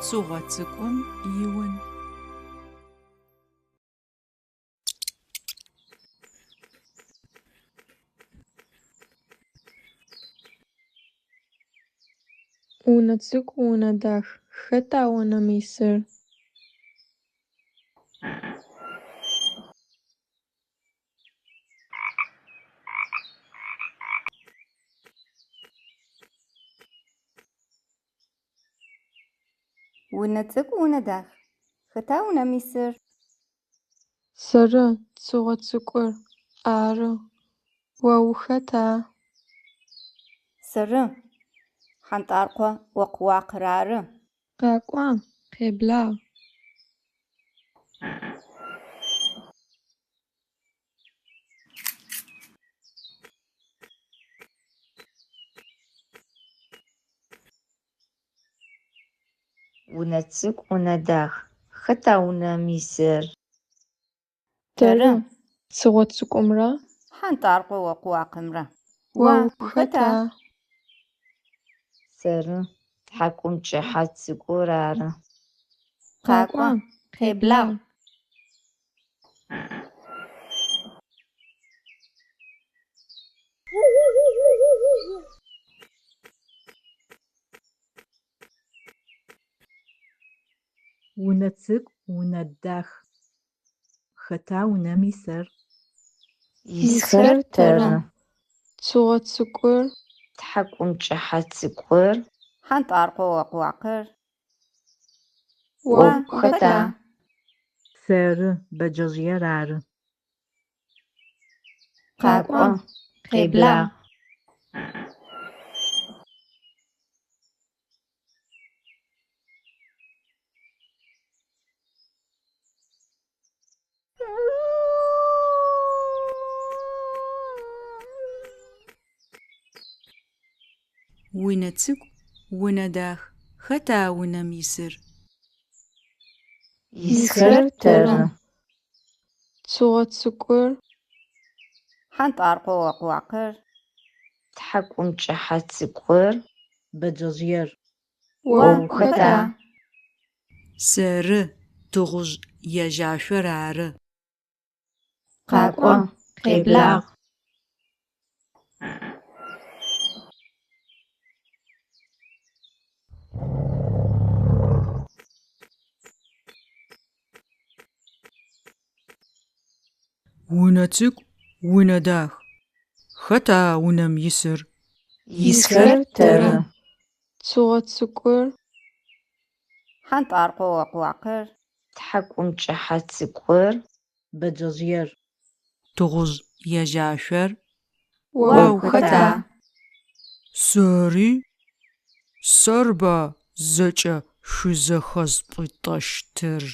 Цугъо цӏыкӏум иун. Унэ цӏыкӏу, унэ дах. Хэта унэм исыр? Унэ цӏыкӏу, унэ дах. Хэта унэм исыр? Сэры цыгъо цӏыкӏур. Ары. О ухэта? Сэры хьантӏаркъо ӏоклъуакъыр ары. Къэкӏуа, къеблагъ. Унэ цӏыкӏу, унэ дах. Хэта унэм исыр? Тэры цыгъо цӏыкӏумрэ Хьантӏаркъо ӏоклъуакъымрэ. о ухэта? Сэры тхьакӏумкӏыхьэ цӏыкӏур ары. Къэкӏуа, къеблагъ. Унэ цӏыкӏу, унэ дах. Хэта унэм исыр? Исхэр тэры. Цыгъо цӏыкӏур. Тхьакӏумкӏыхьэ цӏыкӏур. Хьантӏаркъо ӏоклъуакъыр. О ухэта? Сэры бэджэжъыер ары. Къэкӏуа, къеблагъ. Унэ цӏыкӏу, унэ дах. Хэта унэм исыр? Исхэр тэры. Цыгъо цӏыкӏур. Хьантӏаркъо ӏоклъуакъыр. Тхьакӏумкӏыхьэ цӏыкӏур. Бэджэжъыер. О ухэта? Сэры тыгъужъ ежьашъор ары. Къэкӏуа, къеблагъ. Унэ цӏыкӏу, унэ дах. Хэта унэм исыр? Исхэр тэры. Цыгъо цӏыкӏур. Хьантӏаркъо ӏоклъуакъыр. Тхьакӏумкӏыхьэ цӏыкӏур. Бэджэжъыер. Тыгъужъ ежьашъор. О ухэта? Сэри сэр ба зэкӏэ шъузэхэзпӏытӏэщтыр.